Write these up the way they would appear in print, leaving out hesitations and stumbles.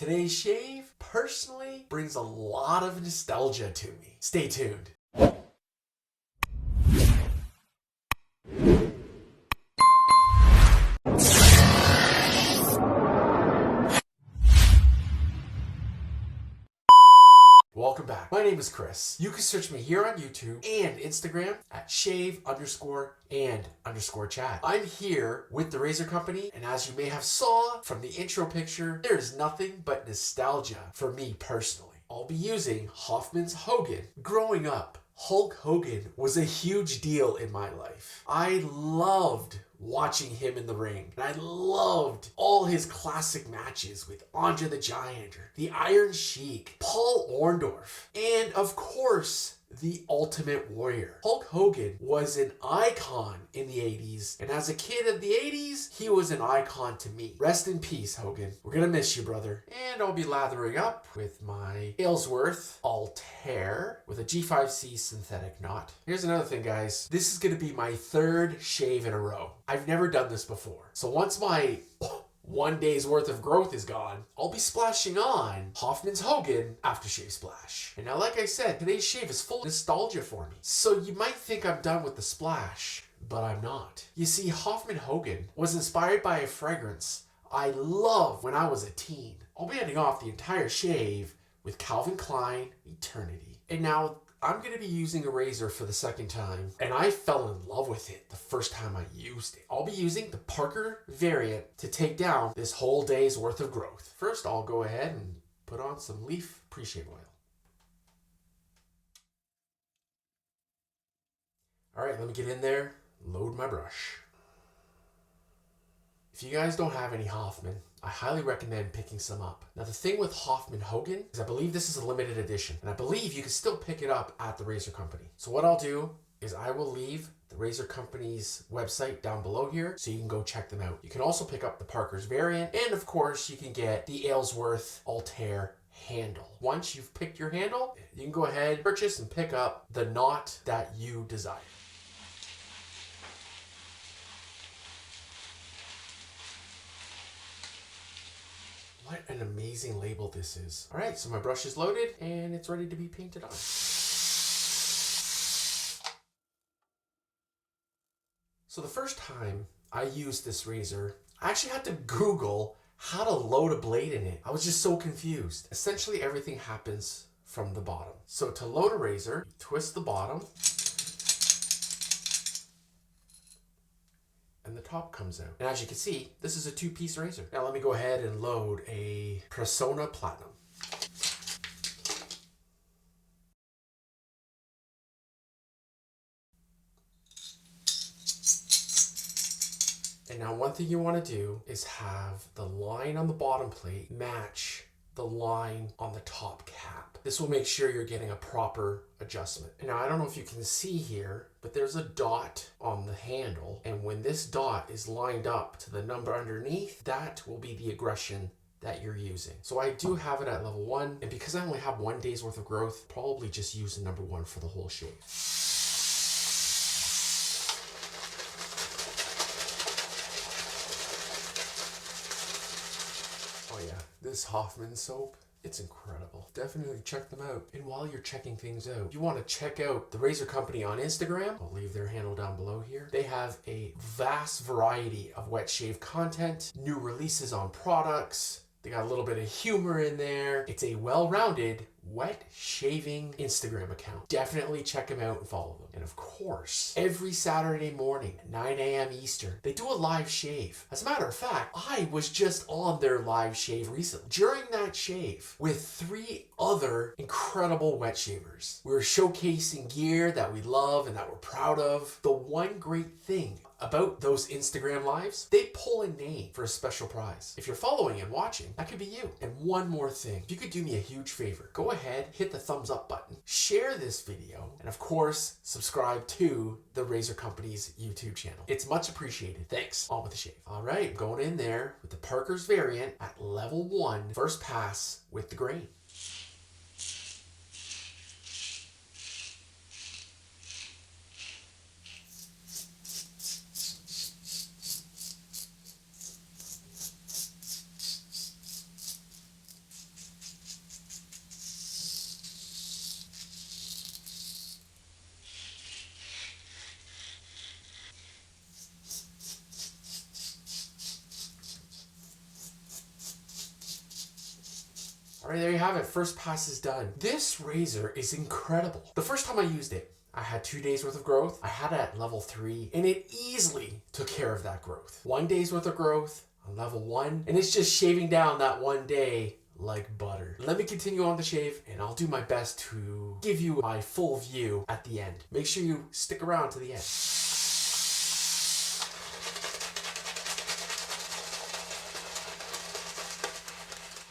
Today's shave, personally, brings a lot of nostalgia to me. Stay tuned. Welcome back. My name is Chris. You can search me here on YouTube and Instagram at shave_and_chat. I'm here with the razor company, and as you may have saw from the intro picture, there is nothing but nostalgia for me personally. I'll be using Hoffman's Hogan. Growing up, Hulk Hogan was a huge deal in my life. I loved watching him in the ring, and I loved all his classic matches with Andre the Giant, the Iron Sheik, Paul Orndorff, and of course, the Ultimate Warrior. Hulk Hogan was an icon in the 80s, and as a kid of the 80s, he was an icon to me. Rest in peace, Hogan. We're gonna miss you, brother. And I'll be lathering up with my Aylsworth Altare with a G5C synthetic knot. Here's another thing, guys. This is gonna be my third shave in a row. I've never done this before. So once my 1 day's worth of growth is gone, I'll be splashing on Hoffman's Hogan Aftershave Splash. And now, like I said, today's shave is full of nostalgia for me. So you might think I'm done with the splash, but I'm not. You see, Hoffman Hogan was inspired by a fragrance I loved when I was a teen. I'll be ending off the entire shave with Calvin Klein Eternity. And now, I'm going to be using a razor for the second time, and I fell in love with it the first time I used it. I'll be using the Parker variant to take down this whole day's worth of growth. First, I'll go ahead and put on some leaf pre-shave oil. All right, let me get in there, load my brush. If you guys don't have any Hoffman, I highly recommend picking some up. Now, the thing with Hoffman Hogan is I believe this is a limited edition, and I believe you can still pick it up at the razor company. So what I'll do is I will leave the razor company's website down below here so you can go check them out. You can also pick up the Parker's variant, and of course you can get the Aylsworth Altare handle. Once you've picked your handle, you can go ahead, purchase and pick up the knot that you desire. What an amazing label this is. All right, so my brush is loaded and it's ready to be painted on. So the first time I used this razor, I actually had to Google how to load a blade in it. I was just so confused. Essentially, everything happens from the bottom. So to load a razor, you twist the bottom, and the top comes out. And as you can see, this is a 2-piece razor. Now let me go ahead and load a Persona Platinum. And now one thing you want to do is have the line on the bottom plate match the line on the top cap. This will make sure you're getting a proper adjustment. And now I don't know if you can see here, but there's a dot on the handle. And when this dot is lined up to the number underneath, that will be the aggression that you're using. So I do have it at level 1. And because I only have 1 day's worth of growth, probably just use the number 1 for the whole shave. Oh yeah, this Hoffman soap, it's incredible. Definitely check them out. And while you're checking things out, if you want to check out the razor company on Instagram, I'll leave their handle down below here. They have a vast variety of wet shave content, new releases on products. They got a little bit of humor in there. It's a well-rounded wet shaving Instagram account. Definitely check them out and follow them. And of course, every Saturday morning at 9 a.m. Eastern, they do a live shave. As a matter of fact, I was just on their live shave recently. During that shave, with 3 other incredible wet shavers, we were showcasing gear that we love and that we're proud of. The one great thing about those Instagram lives, they pull a name for a special prize. If you're following and watching, that could be you. And one more thing, if you could do me a huge favor, go ahead, hit the thumbs up button, share this video, and of course, subscribe to the Razor Company's YouTube channel. It's much appreciated. Thanks. On with the shave. All right, I'm going in there with the Parker's variant at level 1, first pass with the grain. All right, there you have it. First pass is done. This razor is incredible. The first time I used it, I had 2 days worth of growth. I had it at level 3 and it easily took care of that growth. 1 day's worth of growth on level 1, and it's just shaving down that 1 day like butter. Let me continue on the shave and I'll do my best to give you my full view at the end. Make sure you stick around to the end.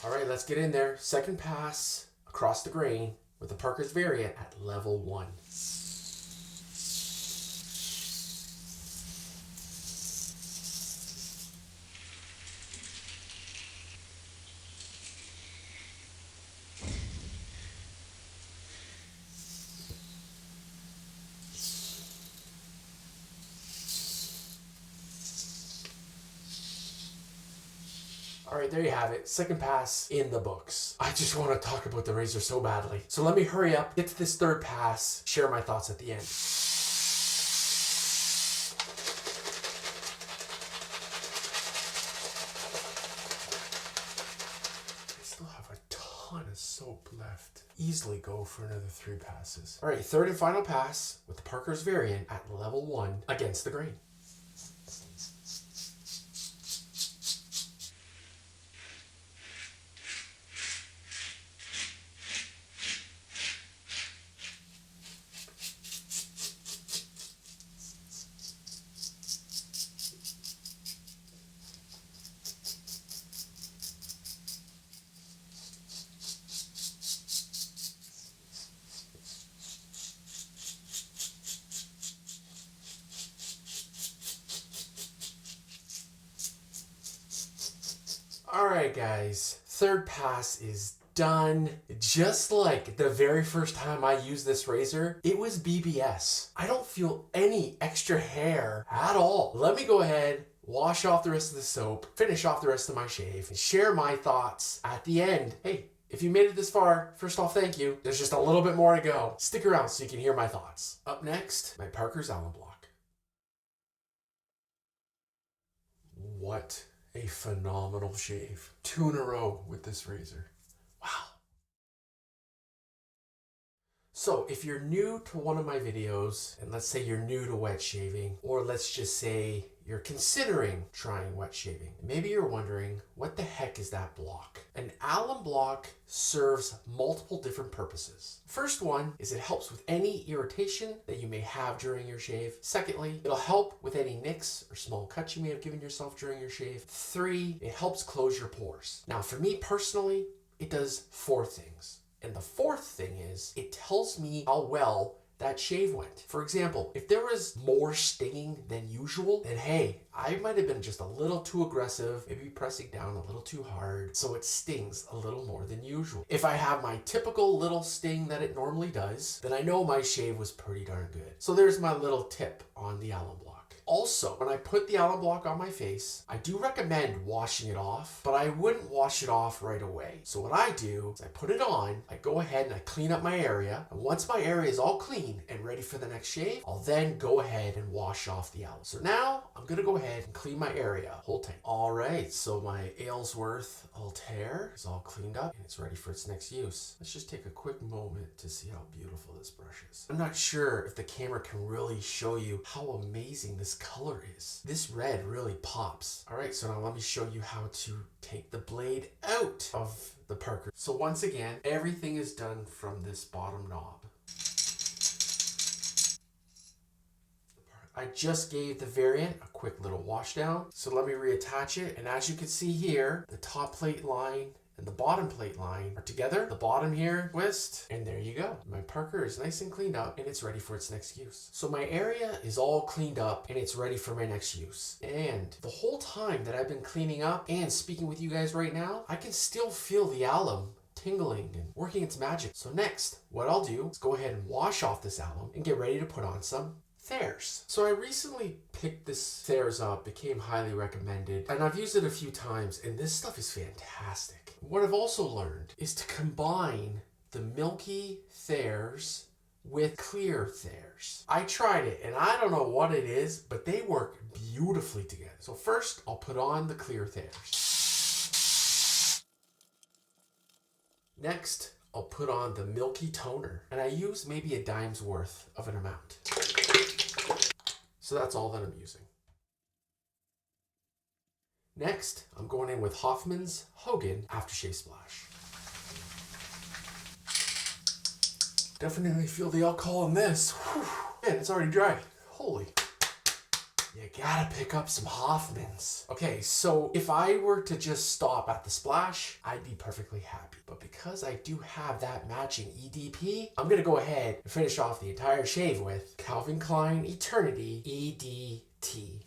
All right, let's get in there. Second pass across the grain with the Parker's variant at level 1. All right, there you have it. Second pass in the books. I just want to talk about the razor so badly. So let me hurry up, get to this third pass, share my thoughts at the end. I still have a ton of soap left. Easily go for another 3 passes. All right, third and final pass with the Parker's variant at level 1 against the grain. Alright guys, third pass is done. Just like the very first time I used this razor, it was BBS. I don't feel any extra hair at all. Let me go ahead, wash off the rest of the soap, finish off the rest of my shave, and share my thoughts at the end. Hey, if you made it this far, first off, thank you. There's just a little bit more to go. Stick around so you can hear my thoughts. Up next, my Parker's Allen Block. What a phenomenal shave. 2 in a row with this razor. Wow. So if you're new to one of my videos, and let's say you're new to wet shaving, or let's just say you're considering trying wet shaving, maybe you're wondering, what the heck is that block? An alum block serves multiple different purposes. First one is it helps with any irritation that you may have during your shave. Secondly, it'll help with any nicks or small cuts you may have given yourself during your shave. 3, it helps close your pores. Now for me personally, it does 4 things. And the 4th thing is, it tells me how well that shave went. For example, if there was more stinging than usual, then hey, I might have been just a little too aggressive, maybe pressing down a little too hard, so it stings a little more than usual. If I have my typical little sting that it normally does, then I know my shave was pretty darn good. So there's my little tip on the alum block. Also, when I put the alum block on my face, I do recommend washing it off, but I wouldn't wash it off right away. So what I do is I put it on, I go ahead and I clean up my area, and once my area is all clean and ready for the next shave, I'll then go ahead and wash off the alum. So now I'm gonna go ahead and clean my area. Hold tight. All right, so my Aylsworth Altare is all cleaned up and it's ready for its next use. Let's just take a quick moment to see how beautiful this brush is. I'm not sure if the camera can really show you how amazing this color is. This red really pops. All right, so now let me show you how to take the blade out of the Parker. So once again, everything is done from this bottom knob. I just gave the variant a quick little wash down. So let me reattach it. And as you can see here, the top plate line and the bottom plate line are together. The bottom here, twist, and there you go. My Parker is nice and cleaned up and it's ready for its next use. So my area is all cleaned up and it's ready for my next use. And the whole time that I've been cleaning up and speaking with you guys right now, I can still feel the alum tingling and working its magic. So next, what I'll do is go ahead and wash off this alum and get ready to put on some Thayers. So I recently picked this Thayers up, became highly recommended, and I've used it a few times, and this stuff is fantastic. What I've also learned is to combine the milky Thayers with clear Thayers. I tried it, and I don't know what it is, but they work beautifully together. So first, I'll put on the clear Thayers. Next, I'll put on the milky toner, and I use maybe a dime's worth of an amount. So that's all that I'm using. Next, I'm going in with Hoffman's Hogan Aftershave Splash. Definitely feel the alcohol in this. Whew. Man, it's already dry. Holy. You gotta pick up some Hoffmans. Okay, so if I were to just stop at the splash, I'd be perfectly happy. But because I do have that matching EDP, I'm gonna go ahead and finish off the entire shave with Calvin Klein Eternity EDT.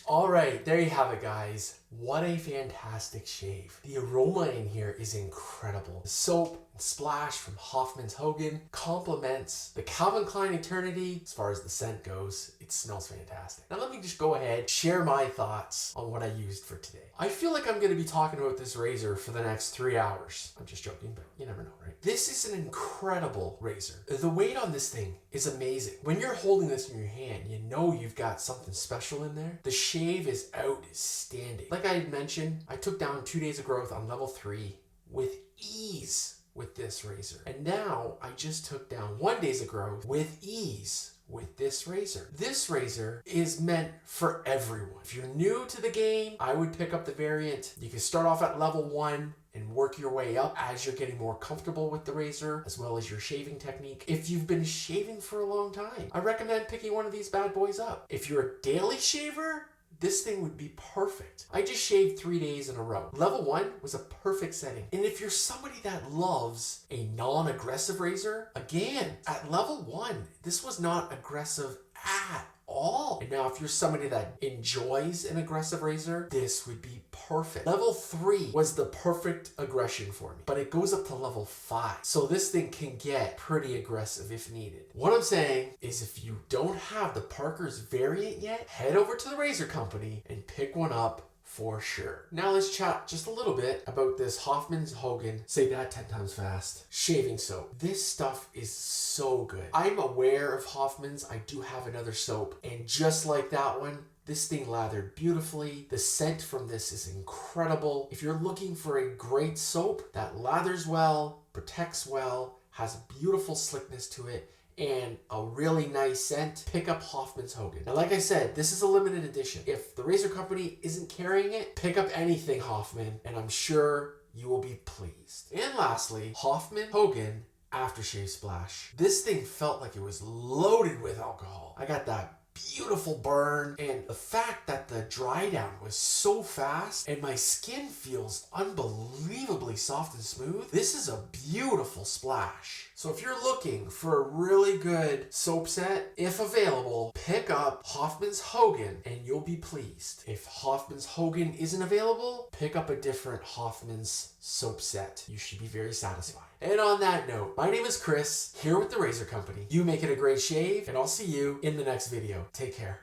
All right, there you have it, guys. What a fantastic shave. The aroma in here is incredible. The soap and splash from Hoffman's Hogan complements the Calvin Klein Eternity. As far as the scent goes, it smells fantastic. Now let me just go ahead, share my thoughts on what I used for today. I feel like I'm gonna be talking about this razor for the next 3 hours. I'm just joking, but you never know, right? This is an incredible razor. The weight on this thing is amazing. When you're holding this in your hand, you know you've got something special in there. The shave is outstanding. Like I had mentioned, I took down 2 days of growth on level 3 with ease with this razor. And now I just took down 1 day's of growth with ease with this razor. This razor is meant for everyone. If you're new to the game, I would pick up the variant. You can start off at level 1 and work your way up as you're getting more comfortable with the razor, as well as your shaving technique. If you've been shaving for a long time, I recommend picking one of these bad boys up. If you're a daily shaver, this thing would be perfect. I just shaved 3 days in a row. Level 1 was a perfect setting. And if you're somebody that loves a non-aggressive razor, again, at level 1, this was not aggressive at all. And now if you're somebody that enjoys an aggressive razor, this would be perfect. Level 3 was the perfect aggression for me, but it goes up to level 5. So this thing can get pretty aggressive if needed. What I'm saying is if you don't have the Parker's variant yet, head over to the razor company and pick one up for sure. Now let's chat just a little bit about this Hoffman's Hogan, say that 10 times fast, shaving soap. This stuff is so good. I'm aware of Hoffman's. I do have another soap, and just like that one, this thing lathered beautifully. The scent from this is incredible. If you're looking for a great soap that lathers well, protects well, has beautiful slickness to it, and a really nice scent, pick up Hoffman's Hogan. Now, like I said, this is a limited edition. If the razor company isn't carrying it, pick up anything Hoffman, and I'm sure you will be pleased. And lastly, Hoffman Hogan Aftershave Splash. This thing felt like it was loaded with alcohol. I got that beautiful burn, and the fact that the dry down was so fast and my skin feels unbelievably soft and smooth. This is a beautiful splash. So if you're looking for a really good soap set, if available, pick up Hoffman's Hogan and you'll be pleased. If Hoffman's Hogan isn't available, pick up a different Hoffman's soap set. You should be very satisfied. And on that note, my name is Chris, here with the Razor Company. You make it a great shave, and I'll see you in the next video. Take care.